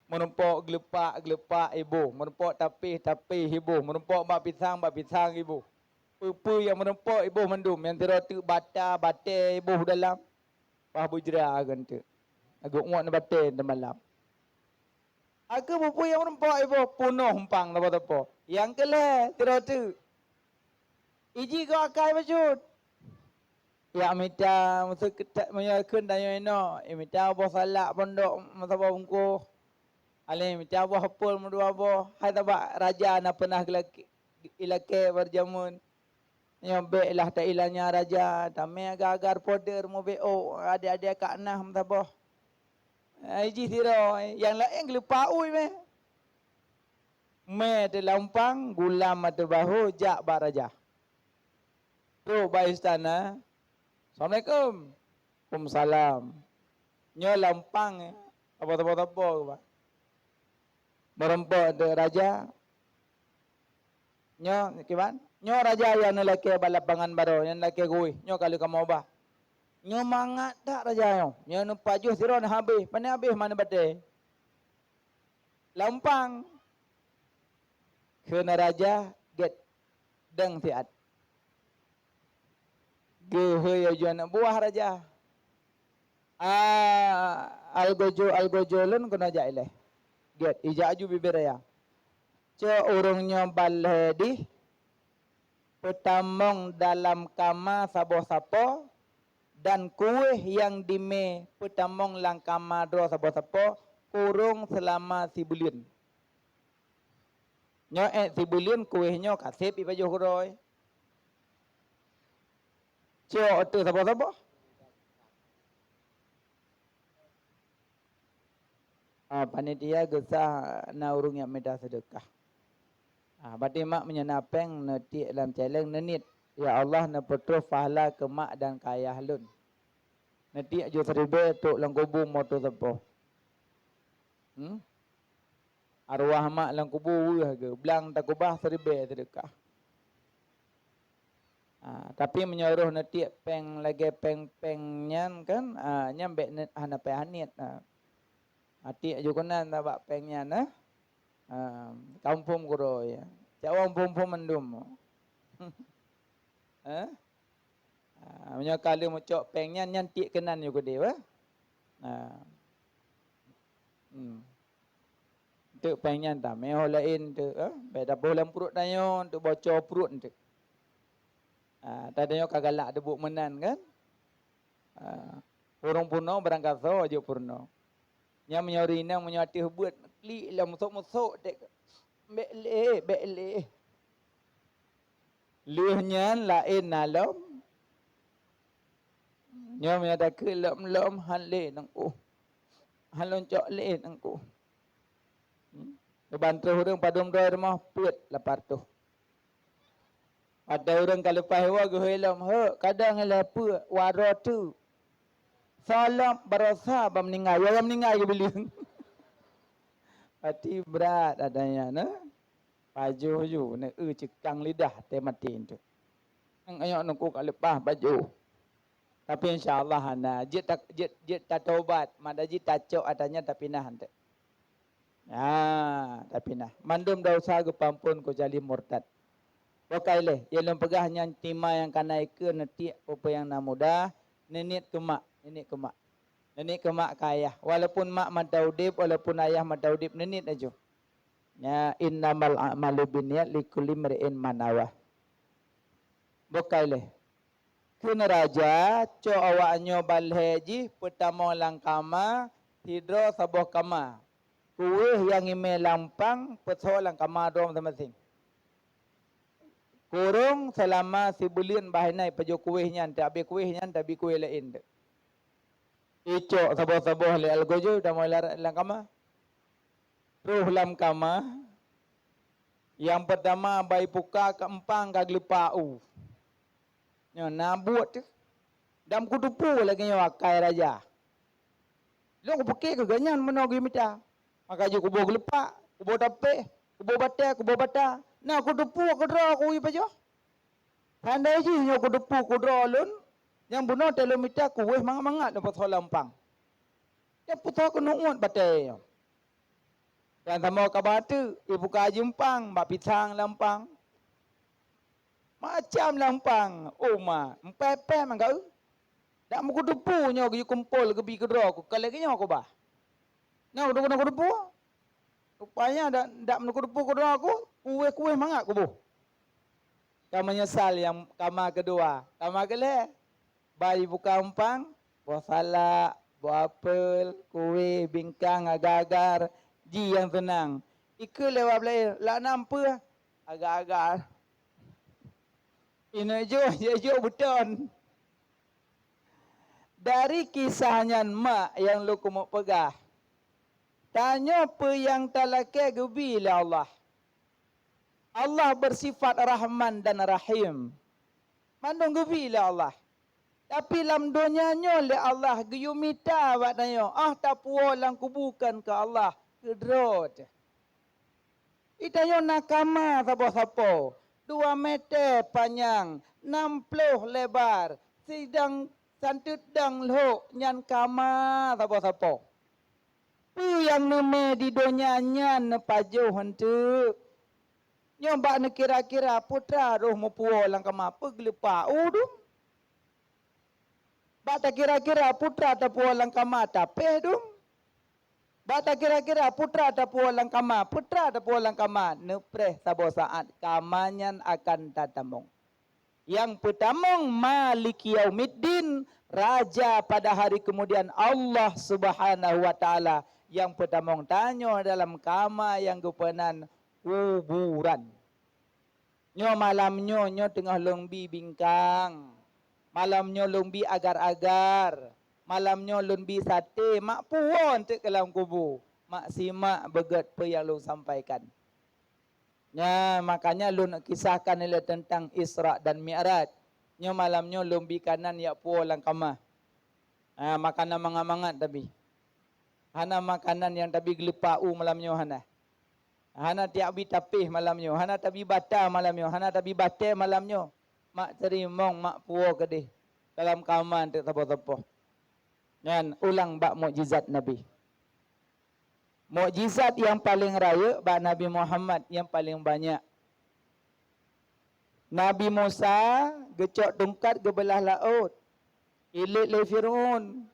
Menumpuk gelepak ibu, menumpuk tapi ibu, menumpuk bak pisang ibu. Apa yang menumpuk ibu mendum, yang terotik batai ibu dalam. Pah bujra kan tu. Agak muat na batai dalam malam. Aku bupu yang menumpuk ibu punuh humpang apa-apa. Yang kele terotik. Iji kau akai bajut. Ya minta masa ketak menyalkan daya ino. Minta apa salak pondok masa bungkuh. Alim minta apa hapul mendua apa. Hai tabak raja na pernah ilake berjamun. Yang baiklah tak ilahnya raja. Tamai agar-agar poder mu beo. Ada-ada kat nah mtabah. Iji siro. Yang lain gelupa ui meh. Me terlampang gulam mata bahu jak bak raja. Tu ba istana. Assalamualaikum. Waalaikumsalam. Nyo lampang apa-apa merempok de raja. Nyo kiban? Nyo raja yang lelaki balapangan baru, yang lelaki gue. Nyo kalau kamu obah. Nyo mangat tak raja yo. Nyo nampak juh siron habis. Mana habis mana bade? Lampang. Kena raja get deng tiat. Gehe yo jual nak buah raja. Algojolun kena jaileh. Get ijaju bibir ya. Orangnya baledi petamong dalam kama sabo-sapo dan kuih yang dime petamong lang kama dro sabo-sapo kurung selama sebulan. Nyo sebulan kuihnya kasih pi baju kuroi. Tu sabo-sapo. Panitia gesah na urung yang medah sedekah. Bati mak menyenapeng neti dalam celeng nenit. Ya Allah na petro pahala ke mak dan ke ayah lun. Neti aja seribe tok lang kubur moto sepo. Arwah mak lang kubur ke belang tak kubah seribe sedekah. Tapi menyuruh neti peng lagi peng-pengnyan kan nyambe hanape hanit. Hati aja kena tak pengnya nah. Kampung kuro ya. Cawang pum mendum. Punya kali mucok pengnya nyantik kenan juga dia. Tu pengnya tak meho lain tu. Beda bolam perut dayo tu bocor perut tu. Tadinya kagalak debuk menan kan. Urung puno berangkaso aja purno. Yang menyorina menyati buat klik lah musuk-musuk dek bele. Luhnya lain nalom. Nyo menyata ke lom hale nang halon cok le nang bantu urang padum doa rumah put lapar tu. Ada orang kalau pahewa gehelam kadang lapa waro tu. Salam berasa meninggal. Yang meninggal ke beliau. Hati berat adanya na. Baju ju na cekang lidah te mati tu. Ayo nungku kat lepas baju. Tapi insyaallah na jit tak taubat, mada jit tak cok adanya tapi nah ante. Tapi nah. Mandum dosa ke pampun ko jali murtad. Pokaile, yang pegahnya tima yang kanai ke neti apa yang na mudah, nenit kemak. Nenek ke mak kaya. Walaupun mak madaudib, walaupun ayah madaudib, nenit aja. Ya innamal a'malu binniyat likulli imri'in ma nawah. Bokaileh. Kena raja, co awaknyo balheji pertama langkama, hidro sabuh kama. Kuih yang ime lampang, petso langkama dom masing-masing. Kurung selama sebulan bahinai pejo kuihnya, tak habis kuihnya, tak habis kuih lain. Icok sabuh-sabuh le algojo dah mulai lang kama. Ruh lam kama. Yang pertama bai puka ke empang ke gelepau. Nyo nabut tu. Dam kutupu lagi nyo akai raja. Lo ko pekek ke ganyan menogi mita. Maka je kubo gelepak, kubo tape, kubo bata. Nah kutupu ku dra ku i pajo. Pandai je nyo kutupu ku dra lun. Yang bunuh telomita kuweh mangat-mangat dapat solam pang. Yang putar ke nuut batai. Yang sama kabar tu, ibu kajempang, bak pisang lampang. Macam lampang, ma, empat-empat man kau. Tak mau kudupunya pergi kumpul ke pergi kedua aku. Kalau lagi aku bah. Nah, udah kena kudupu. Rupanya tak mau kudupu kedua aku, kuih-kuih mangat aku buh. Kau menyesal yang kamar kedua. Kamar kelih, bayi buka empang, buah salak, buah apel, kuih, bingkang, agar-agar, ji yang tenang. Ika lewat belai, lah nampak agar-agar. Ini jo beton. Dari kisahnya mak yang lu kumuk pegah. Tanya apa yang talakai gebi oleh Allah. Allah bersifat Rahman dan Rahim. Mandung gebi oleh Allah. Tapi dalam dunianya oleh Allah geyumita buat tanya. Tak puas lang kubukan ke Allah. Kedrot. Itanya nakama siapa-siapa. 2 meter panjang. 60 lebar. Sidang santut dang lho nyan kama siapa-siapa. Yang nama di dunianya nepajuh hantu. Nyoba ne kira-kira putra roh mu puo lang kama peglepa udum. Bata kira-kira putra ta puo lang kama tapeh dum. Bata kira-kira putra ta puo lang kama putra ta puo lang kama nepreh sabo saat kamanyan akan tatamong. Yang pertama Maliki Yaumiddin, raja pada hari kemudian Allah Subhanahu wa taala. Yang pertama tanya dalam kama yang gupanan kuburan. Nyo malamnyo nyo tengah longbi bingkang. Malamnyo longbi agar-agar. Malamnyo longbi sate, mak puon tek dalam kubur. Mak simak begat apa yang lu sampaikan. Ya, makanya lu nak kisahkan nila tentang Isra dan Mi'raj. Nyo malamnyo lombi kanan ya puo lang kama. Makanan mangamangat tapi. Hana makanan yang tabi gelepau malamnyo hana. Hana tiabi tapih malamnyo, hana tabi bata malamnyo, hana tabi bate malamnyo. Mak terimong mak puo kedih dalam kaman tak tapo-tapo. Dan ulang bak mukjizat Nabi. Mukjizat yang paling raya bak Nabi Muhammad yang paling banyak. Nabi Musa gecok tungkat ke belah laut. Ilit le Fir'aun.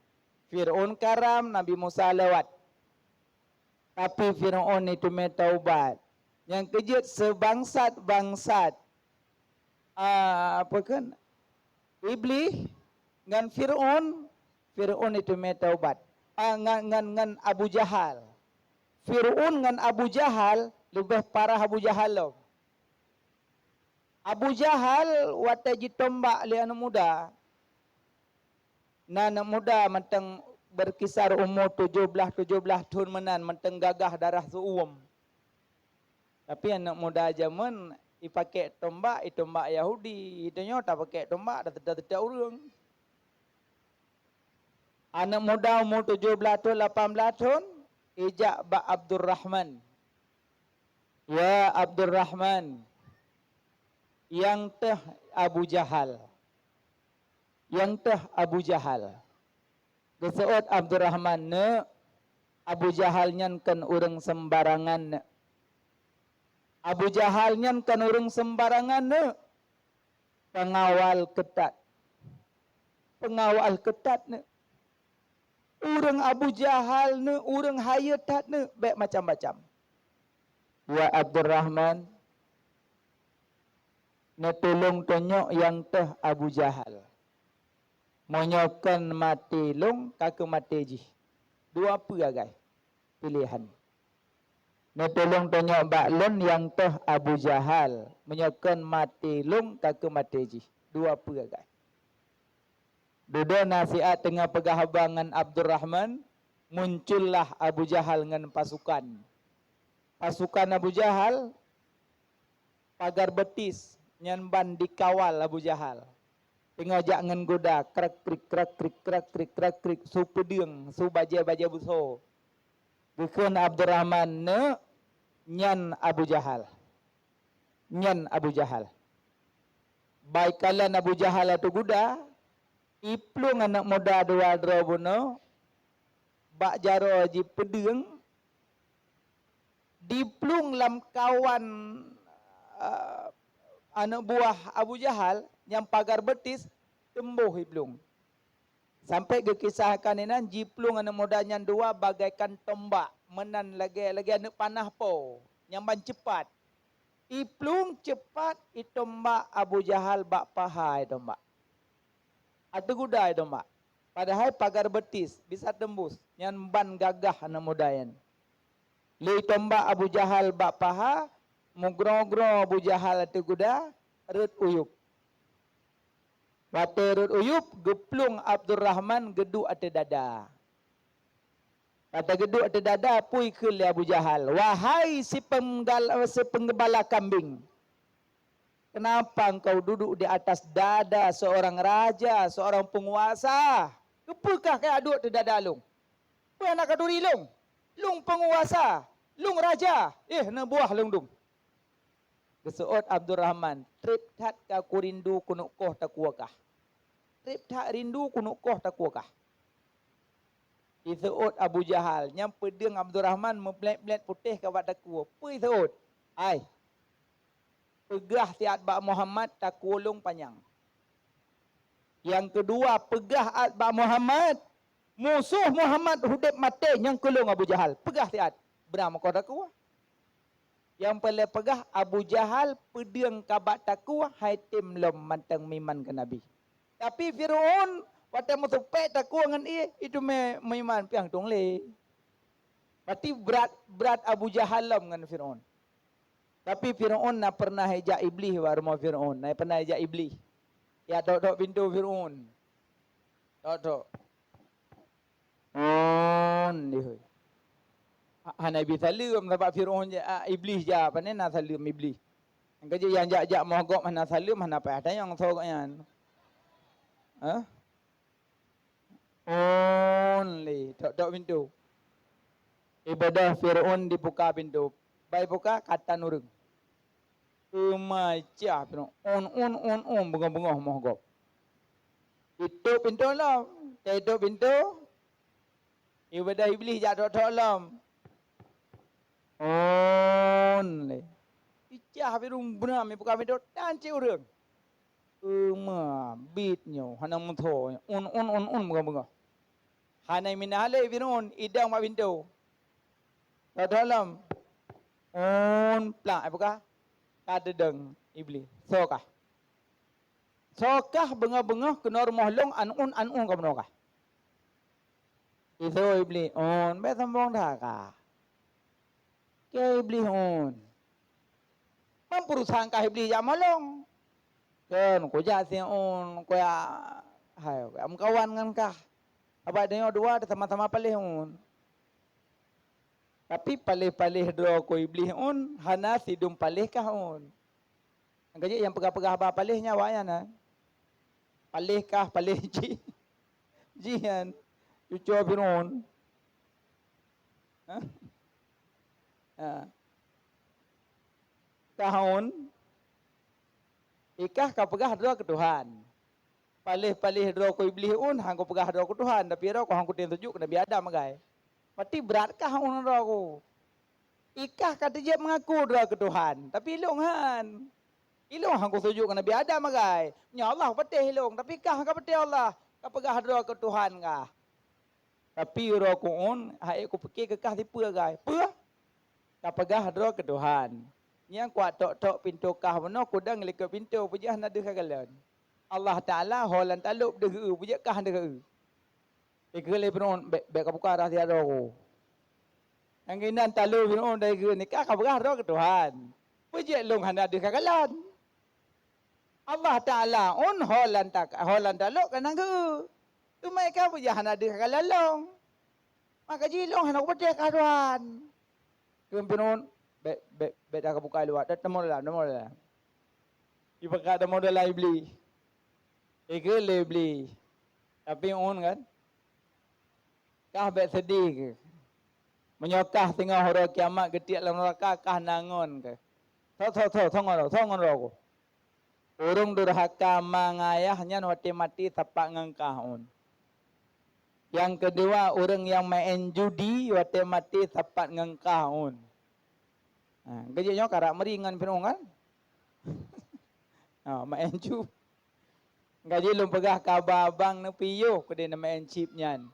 Fir'aun karam, Nabi Musa lewat. Tapi Fir'aun itu taubat. Yang kejut sebangsat-bangsat. Apa kan? Iblis dengan Fir'aun. Fir'aun itu taubat. Ngan Abu Jahal. Fir'aun dengan Abu Jahal lebih parah Abu Jahal loh. Abu Jahal wataji tombak li anak muda. Anak muda mentang berkisar umur 17 tahun menan mentang gagah darah seuam. Tapi anak muda zaman dipakai tombak, tombak Yahudi. Itunya tak pakai tombak dah tidak urang. Anak muda umur 17 tahun 18 tahun ijak ba Abdurrahman. Ya Abdurrahman. Yang teh Abu Jahal. Yang teh Abu Jahal. Geseot Abdurrahman ne Abu Jahal nyan kan urang sembarangan ne. Abu Jahal nyan kan urang sembarangan ne. Pengawal ketat. Pengawal ketat ne. Urang Abu Jahal ne, urang hayatat ne, baik macam-macam. Wa Abdurrahman ne tolong tonyok yang teh Abu Jahal. Monyokan mati long kake mati ji. Dua apa agai pilihan. Ne tolong tonyok baklon yang teh Abu Jahal. Monyokan mati long kake mati ji. Dua apa agai. Duduk nasihat tengah pegahabangan Abdurrahman, muncullah Abu Jahal dengan pasukan. Pasukan Abu Jahal pagar betis nyanban dikawal Abu Jahal. Tengah jangan goda krak krik su pedeng su baja buso. Bukan Abdurrahman ne nyan Abu Jahal. Nyan Abu Jahal. Baik kalian Abu Jahal atau goda iplung anak muda dua drobono bak jaro ji pedeng diplung lam kawan uh, anak buah Abu Jahal yang pagar betis tembuh hiblung. Sampai dikisahkan ini jiplung anak mudanya dua bagaikan tombak menan lagi anak panah po nyamban cepat. Iplung cepat itombak Abu Jahal bak pahai tombak. Ada gudai tombak. Padahal pagar betis bisa tembus yang ban gagah anak mudayan. Li tombak Abu Jahal bak paha mugro-gro Abu Jahal atu guda rut uyup. Waktu rut uyup geplung Abdurrahman gedu ate dada. Kata gedu ate dada pui ke Abu Jahal. Wahai si penggembala kambing. Kenapa engkau duduk di atas dada seorang raja, seorang penguasa? Kepukah kaya duduk di dada lung? Apa nak kaduri lung? Lung penguasa, lung raja. Na buah lung dung. Kesuot Abdurrahman, trip tat ka ku rindu kunuk koh takuakah. Trip tat rindu kunuk koh takuakah. Isuot Abu Jahal, nyam pedeng Abdurrahman memblet-blet putih ka wat taku. Apa isuot? Ai. Pegah tiat bak Muhammad takulung panjang. Yang kedua, pegah at bak Muhammad. Musuh Muhammad hudip mati yang kulung Abu Jahal. Pegah tiat. Beram kau takwa. Yang paling pegah Abu Jahal pedeng kabat takwa hai tim lom mantang miman ke Nabi. Tapi Firaun waktu musuh pek takwa dengan itu miman piang dong le. Berarti berat Abu Jahal lom dengan Firaun. Tapi Firaun nak pernah hejak iblis wa rumah Firaun. Nak pernah hejak iblis. Ya dok pintu Firaun. Dok. Dia. Nabi salam sebab Firaun iblis je apa ni nak salam iblis. Yang kerja yang jak mohgok mana salam mana apa ada yang sogoknya. Dok pintu. Ibadah Firaun dibuka pintu. Baik buka kata nurung. Macam on bengah-bengah mohgok. Itu pintu lah. Itu pintu. Ibadah iblis jatuh dalam. On le. Icah birung benar me buka pintu dan ciurung. Bitnya hana mutho. On bengah-bengah. Hana minale birun idang ma pintu. Dalam. On plak buka. Kadedeng iblis. Sokah. Sokah bengah-bengah kena rumah long an-un ka benokah. Itu iblis on be sambung dah kah. Ke iblis on. Mampu sangka iblis ya malong. Kan ko ja si on ko ya hai am kawan ngan kah. Apa dia dua ada sama-sama palih on. Tapi palih-palih doa ko iblis on, hana sidum palih kah on. Angkaje yang pegah-pegah ba palihnya wayan ah. Palih kah palih ji. Jian. Cucu Firaun. Tahun ikah ka pegah doa ke Tuhan. Palih-palih doa ko iblis on, hang ko pegah doa ke Tuhan, tapi doa ko hang ko tunjuk Nabi Adam magai. Mati beratkah orang aku? Ikah kata dia mengaku doa ke Tuhan. Tapi ilunghan. Ilung aku tunjuk Nabi Adam magai. Ya Allah patih ilung. Tapi kah ka patih Allah. Kau pegah doa ke Tuhan kah? Tapi doa ku on. Hai aku fikir kekah tipu gai. Apa? Kau pegah doa ke Tuhan. Yang kuat tok pintu kah mana kudang lekak pintu. Pujah nak dekalan. Allah Ta'ala holan taluk degu. Pujah kah degu. Ikele Firaun baik buka rahsia doa. Yang kinan talu Firaun dari ke nikah kabah doa ke Tuhan. Puji long hana ada kagalan. Allah Taala on holan taluk kan ke. Tu mereka puji hana ada kagalan long. Maka jilong hana upati ke Tuhan. Ke Firaun baik dah buka luar dah temu dah. Ibarat temu dah iblis. Ikele iblis. Tapi on kan kah bet sedih ke? Menyokah tengah hari kiamat ketiak dalam neraka kah nangon ke? Thongon rogo. Urung durhaka mangayahnya mati tapak ngangkahun. Yang kedua, orang yang main judi mati tapak ngangkahun. Gajinya karak meringan penungan. Main cu. Gaji lum pegah kabar abang na piyo ko din na main chip niyan.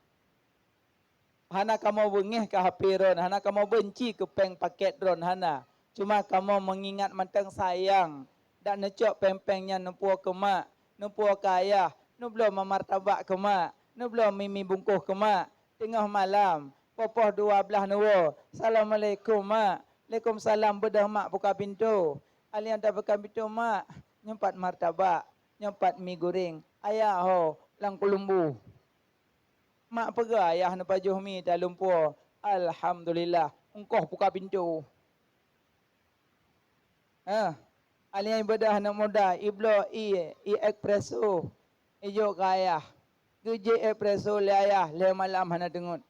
Hana kamu bengih ke HP ron, hana kamu benci ke peng paket ron hana. Cuma kamu mengingat mantang sayang. Dan necok peng-pengnya nempuo ke mak, nempuo ke ayah, nu belum memartabak ke mak, nu belum mimi bungkuh ke mak. Tengah malam, popoh 12 nuwo. Assalamualaikum mak. Waalaikumsalam bedah mak buka pintu. Alian dah buka pintu mak, nyempat martabak, nyempat mi goreng. Ayah ho, lang kulumbu. Mak pergi ayah na pajuh mi dah lumpur. Alhamdulillah, engkau buka pintu. Alian bedah nak muda, iblo i espresso. Ijo kaya. Geje espresso le ayah, le malam hana dengut.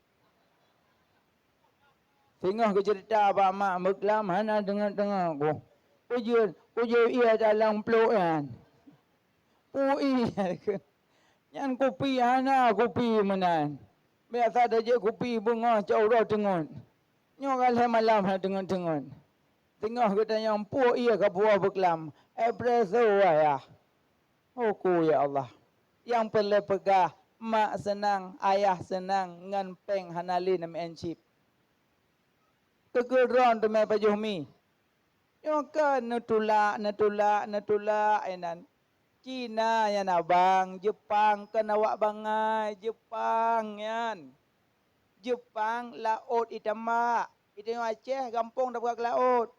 Tengah ke cerita abang mak beklam hana dengar-dengar aku. Kujur ia dalam peluk kan. Pui. Yang kopi hana kopi menan. Biasa ada je kopi bunga jauh dah dengut. Nyogal malam hana dengut-dengut. Tengah kita yang pu ia ke buah beklam. Espresso ayah. Aku ya Allah. Yang perlu pegah. Mak senang, ayah senang. Ngan peng hanali nam encip. Kegeron tu mai pajuh mi. Nyokan natulak enan. Cina yan abang, Jepang kan awak bangai, Jepang yan. Jepang laut itama. Itu Aceh gampung dah buka ke laut.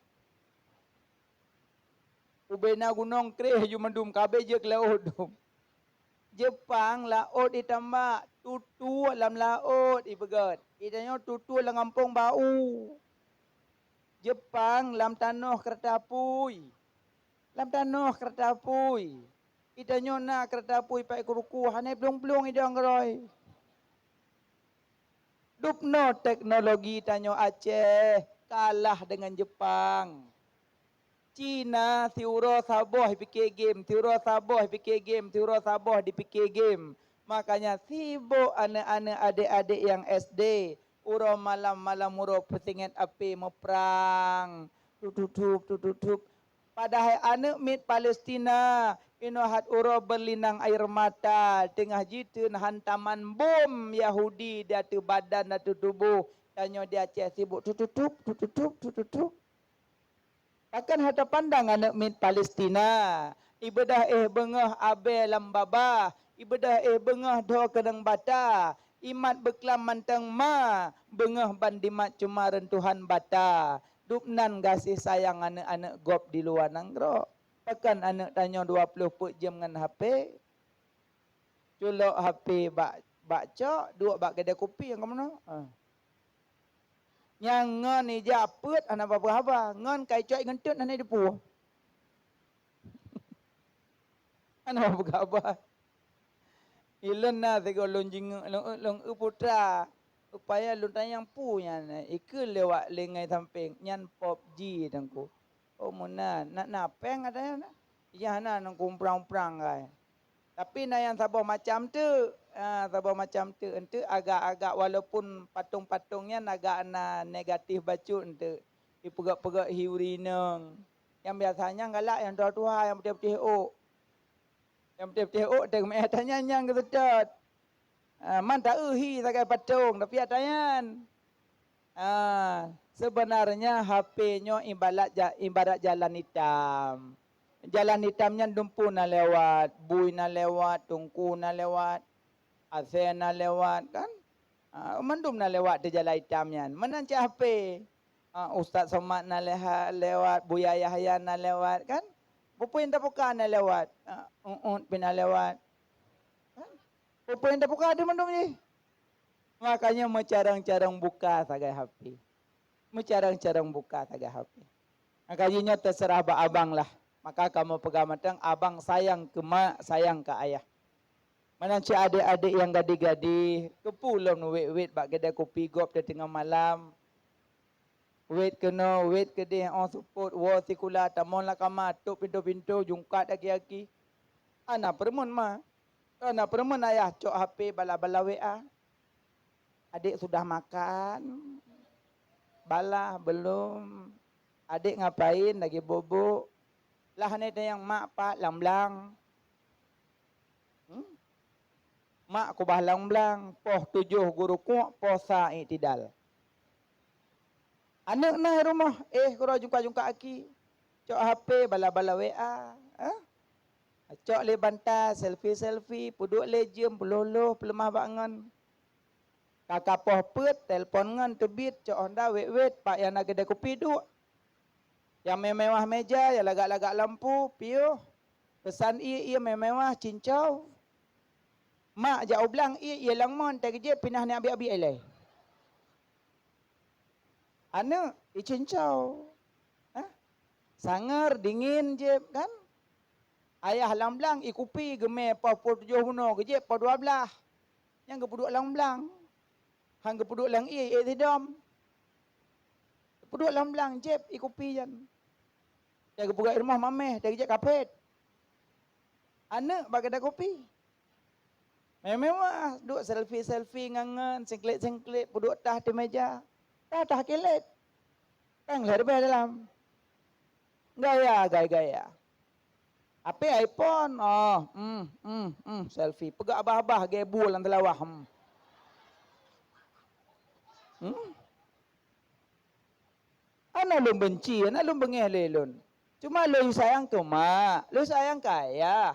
Ubena gunung kreh ju mendum kabe je ke laut tu. Jepang laut itama, tutu dalam laut ibegat. Itanya tutu dalam kampung bau. Jepang lam tanah kertapui. Lam tanah kertapui. Itanya nak kertapui pai kuruku hanai belung-belung idang geroi. Dupno teknologi tanyo Aceh kalah dengan Jepang. Cina tiuro saboh fikir game, tiuro saboh fikir game, tiuro saboh dipikir game. Makanya sibuk anak-anak adik-adik yang SD. Uro malam-malam uro pesingat api meperang. Tutup. Padahal anak mit Palestina inohat uro berlinang air mata tengah jitun hantaman bom Yahudi di atas badan dan tubuh. Tanya dia Aceh sibuk tutup. Takkan hata pandang anak mit Palestina. Ibadah bengah abe lambaba. Ibadah bengah do kedeng bata. Imat beklam mantang ma. Bengah bandimat cuma rentuhan bata. Dupnan kasih sayang anak-anak gop di luar nanggro. Pakan anak tanya 20 put jam dengan HP. Culok HP bak cok. Dua bak kedai kopi yang kamu nak. Yang ngon ni japut anak apa-apa. Ngon kai cok ngentut anak depu. Anak apa-apa. Ilen na tego lonjing long putra. Upaya luntang yang punya ikut lewat lengai samping nyan pop G tangku. Oh muna nak napeng ada ya na nang kumprang-prang kai. Tapi na yang sabah macam tu, sabah macam tu ente agak-agak walaupun patung-patungnya agak na negatif bacu ente dipegak-pegak hiurineng. Yang biasanya galak yang tua-tua yang betul-betul ok. Yang betul-betul ok teng mai tanya nyang ke sedot. Man tak uhi sakai patung tapi atayan. Sebenarnya HP-nya ibarat jalan hitam. Jalan hitamnya dumpu na lewat, bui na lewat, tungku na lewat, ase na lewat kan. Mendum na lewat di jalan hitamnya. Menanci HP. Ustaz Somad na lewat, Buya Yahya na lewat kan. Pupuin tak buka na lewat. Pina lewat. Pupuin tak buka ada mendum ni. Makanya mencarang-carang buka sagai HP. Mencarang-carang buka sagai HP. Makanya terserah abang lah. Maka kamu pegang matang, abang sayang ke mak, sayang ke ayah. Mana cik adik-adik yang gadi-gadi, ke pulau nu wait bak kedai kopi gop di tengah malam. Wait ke dia on support war sikula tamon lah kama tuk pintu-pintu jungkat aki-aki. Anak perempuan mah. Anak perempuan ayah cok HP bala-bala WA. Adik sudah makan? Bala belum. Adik ngapain lagi bobo? Lah ni yang mak pak lam-lang. Mak ku bahlang-blang, poh 7 guru kuak, poh sa'i tidal. Anak nah rumah, kau jungka-jungka aki. Cok HP, bala-bala WA. Cok le bantal, selfie-selfie, puduk le jem, peluluh, pelemah bangun. Kakak poh put, telpon ngan, tebit, cok Honda, wet-wet, pak yang nak kedai kopi duk. Yang mewah meja, yang lagak-lagak lampu, piuh. Pesan ia mewah, cincau. Mak jauh belang, ia lang mon, tak kerja, pindah ni abi-abi elai. Anak, cincau. Sangar, dingin je, kan? Ayah lang belang, ikupi, gemeh, pa 7 huno, kerja, pa 12. Yang kepuduk lang belang. Hang kepuduk lang tidam. Kepuduk lang belang, jeb, ikupi jan. Yang kepuduk rumah mameh, tak kerja kapet. Anak, bagi dah kopi. Mewah, duduk selfie-selfie ngangan, singklit-singklit, puduk tah di meja. Tah kelet. Kan lebih dalam. Gaya. Apa iPhone? Selfie. Pegak abah-abah, gebu lang telawah. Anak lu benci, anak lu bengeh lelun. Cuma lu sayang ke mak, lu sayang ke ayah.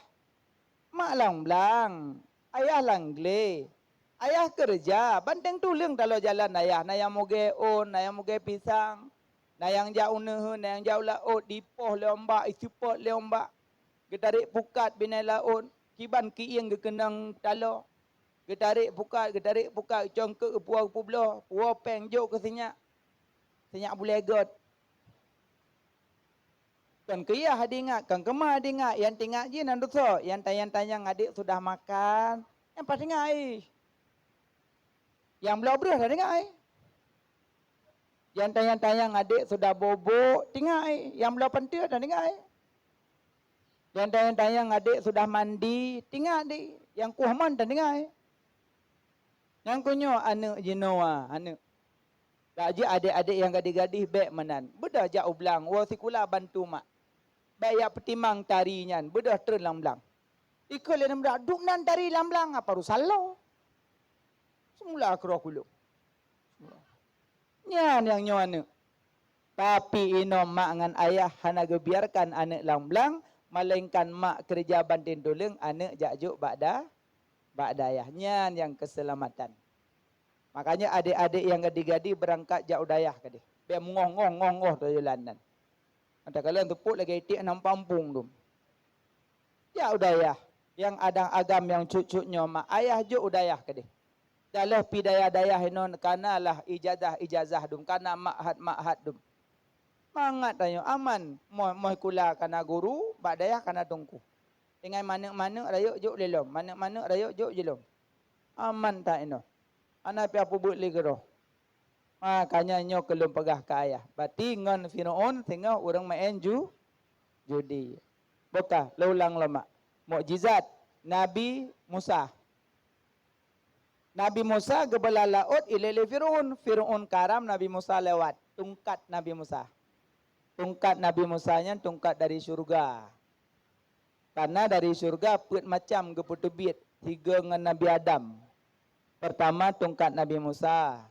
Mak lang belang. Ayah langle, ayah kerja, banteng tulang kalau jalan ayah, nayang moge on, nayang moge pisang, nayang jauh nehun, nayang jauh laut, dipoh leombak, isupot leombak, getarik pukat binai laut, kiban kiing gekenang talo, getarik pukat, congkek ke puau publo, puau peng jok ke senyak bulegot. Kan kaya hadingat, kan kemah hadingat, yang tinggal je nan dosa, yang tayang-tayang adik sudah makan, yang pas dengar yang belah beras dah dengar yang tayang-tayang adik sudah bobok, tinggal yang belah pentil dah dengar yang tayang-tayang adik sudah mandi, tinggal adik, yang kuhman dah dengar yang kunyo anak jenoa, anak. Tak je adik-adik yang gadis-gadis baik menan, bedah jauh belang, wa sikula bantu mak. Bayak petimang tarinya, bedah tren lang-lang. Ikut yang bedah, duk nan tari lang-lang, apa rusalo? Semula keroh kulung. Nyan yang nyoana. Tapi ino mak ngan ayah hana gebiarkan anak lang-lang, melainkan mak kerja bantin tulung, anak jakjuk bakda ayah. Nyan yang keselamatan. Makanya adik-adik yang gadi-gadi berangkat jauh dayah ke dia. Biar mengoh-ngoh tu jalanan. Ada kalian tepuk lagi itik enam pampung tu. Ya udayah. Yang ada agam yang cucuknya mak ayah je udayah ke dia. Dalah pidayah-dayah inon kanalah ijazah dum. Kana makhat dum. Mangat tayo aman. Moh kula kana guru. Bak dayah kana tungku. Dengan mana-mana rayuk juk lelom. Mana-mana rayuk juk jelom. Aman tak ino. Anak pi apa buat lagi roh. Makanya nyo kelum pegah ke ayah. Berarti ngon Firaun tengok orang main judi. Buka, laulang lemak. Mukjizat Nabi Musa. Nabi Musa gebala laut ilele Firaun. Firaun karam Nabi Musa lewat. Tungkat Nabi Musa. Tungkat Nabi Musanya tungkat dari syurga. Karena dari syurga put macam geputubit. 3 dengan Nabi Adam. Pertama tungkat Nabi Musa.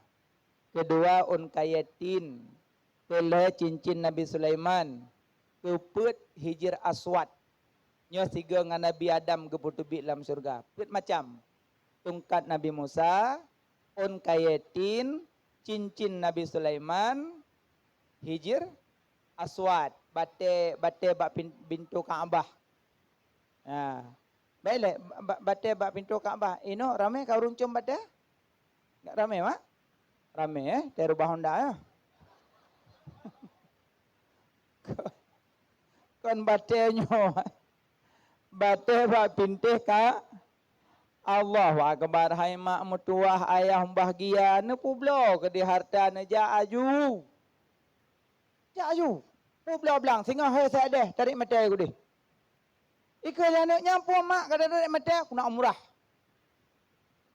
Kedua unkayatin, kelih cincin Nabi Sulaiman, keput hijir aswad. Nyo 3 dengan Nabi Adam geputubit dalam surga. Put macam tungkat Nabi Musa, unkayatin, cincin Nabi Sulaiman, hijir aswad. Bate bak pintu Kaabah. Baiklah, bate bak pintu Kaabah. Ino ramai kau runcum bate? Tak ramai mak? Ramai dari rumah Honda ya. Kan batenya. Bate bak pintih ka Allahu akbar hai mak mutuah ayah bahagia ne publo ke di harta ne ja aju. Ja aju. Publo blang singa he saya deh tarik mata aku deh. Ikal anak nyampu mak kada tarik mata aku nak umrah.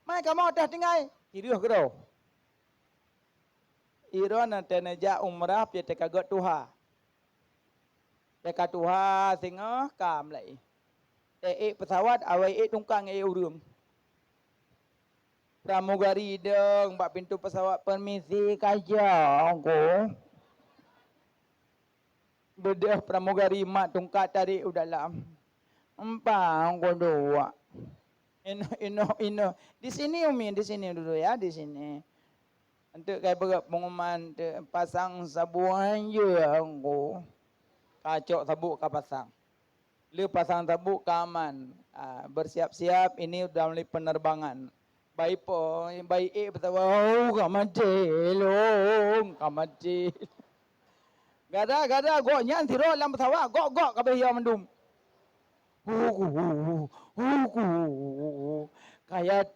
Mai kamu dah tinggal. Kiriuh ke Iron teneja umrah pia tekagot tuha. Dekat Tuhan singa kam lai. Pesawat awai tungkang urung. Pramugari deng bak pintu pesawat permisi kajang ko. Bedah pramugari mak tungkat tarik dalam. Empang ko dua. Ino. Di sini Umi, di sini dulu ya, di sini. Untuk kai berat pengumuman pasang sabuan je aku. Kacok sabuk ka pasang. Lu pasang sabuk ka aman. Bersiap-siap ini udah mulai penerbangan. Baik po, baik betul. Kamadil. Gada, gok nyan tiro dalam pesawat. Gok kabeh ya mendum. Kayak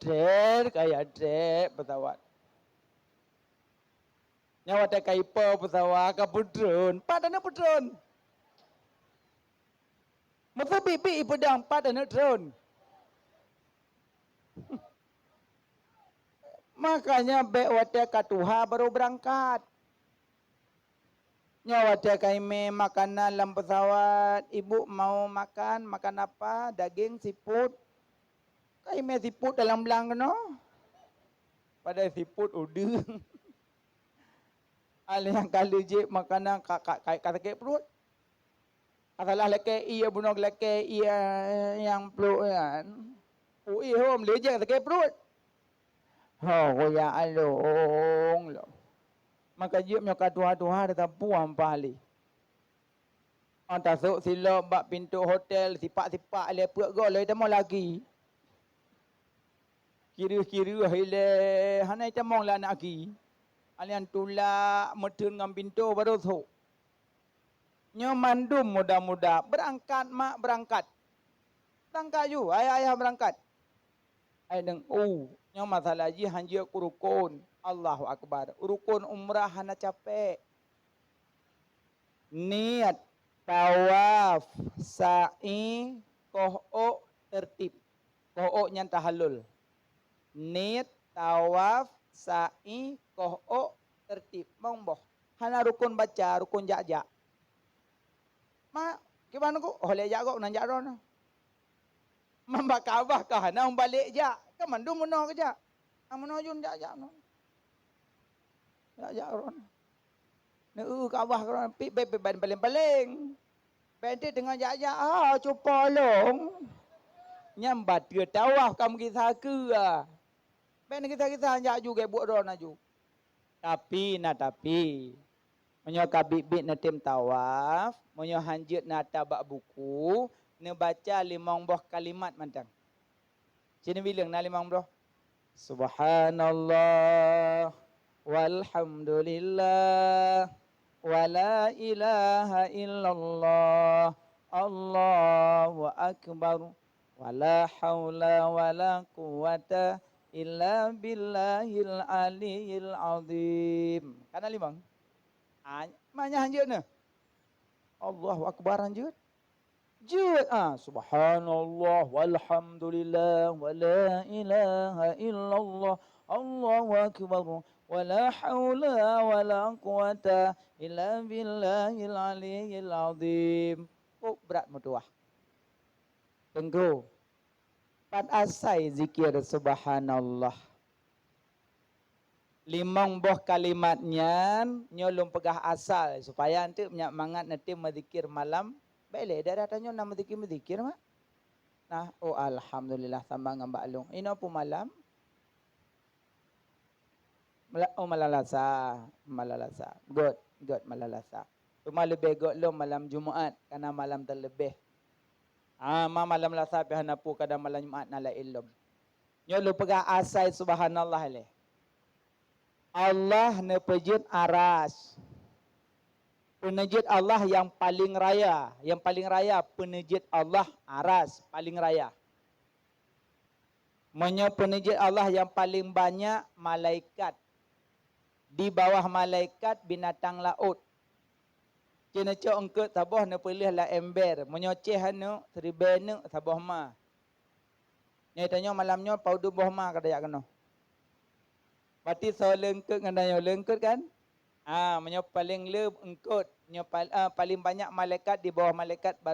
der pesawat. Nyawa tak kaipa pesawat ka putron. Padana putron. Masa pipi pedang padana drone. Makanya wate katuha baru berangkat. Nyawa wate kaime makanan dalam pesawat. Ibu mau makan apa? Daging, siput. Kaime siput dalam belang kena. Pada siput udah. Alih yang kali je makanan kata ke perut. Asalah leke iya bunuh leke iya yang perut kan. Ui hom leje kata ke perut. Oh ya along lo. Maka je nyoka tuha-tuha dah puang pali. Antasuk sila bak pintu hotel sipak-sipak lepuk go le temo lagi. Kira-kira hile hanai temong lah nak ki. Alian tulak medun ngam pintu baru tu. Nyo mandum muda-muda berangkat mak berangkat. Berangkat ju ayah berangkat. Ai deng nyo masalah ji hanjia ku rukun. Allahu akbar. Rukun umrah hana capek. Niat tawaf sa'i kohok tertib. Kohok nyan tahallul. Niat tawaf sa'i kohok tertib. Mongboh. Hana rukun baca, rukun jak-jak. Ma, gimana ku? Oleh jak kok nan jak ron. Mambak Kaabah kah na balik jak. Kan mandu mono ke jak. Mono jun jak no. Jak ron. Ne Kaabah ron pi paling. Bende dengan jak cupa long. Nyambat ke tawaf kamu kisah ke. Ben kita jak juga buat ron aju. Tapi. Menyo kabibit na tim tawaf, menyo hanjut na tabak buku, ne baca 5 buah kalimat mantang. Sini bilang na 5 buah. Subhanallah walhamdulillah wala ilaha illallah Allahu akbar wala haula wala quwata illa billahil aliyil azim. Kana 5. Mana hanjut ni? Allahu akbar hanjut. Jut subhanallah walhamdulillah wala ilaha illallah Allahu akbar wala haula wala quwata illa billahil aliyil azim. Berat mutuah. Tenggu. Pat asai zikir subhanallah. 5 buah kalimatnya nyolong pegah asal supaya nanti punya mangat nanti menzikir malam. Baiklah dah tanya nama menzikir mak. Nah, alhamdulillah sama ngambak long. Ini apa malam? Malalasa. Good malalasa. Cuma lebih good lo malam Jumaat karena malam terlebih. Malam lasa pihak napu kadang malam Jumaat nala ilum. Nyolong pegah asal subhanallah leh. Allah nepejut aras. Penejut Allah yang paling raya. Yang paling raya penejut Allah aras. Paling raya. Penejut Allah yang paling banyak malaikat. Di bawah malaikat binatang laut. Kena cok engkau tabah ne pilih lah ember. Menyoceh anu seribenu tabah ma. Nyai tanya malamnya paudu boh ma kada yak kena. Berarti so lengkut dengan yang lengkut kan? Paling engkut, paling banyak malaikat di bawah malaikat baru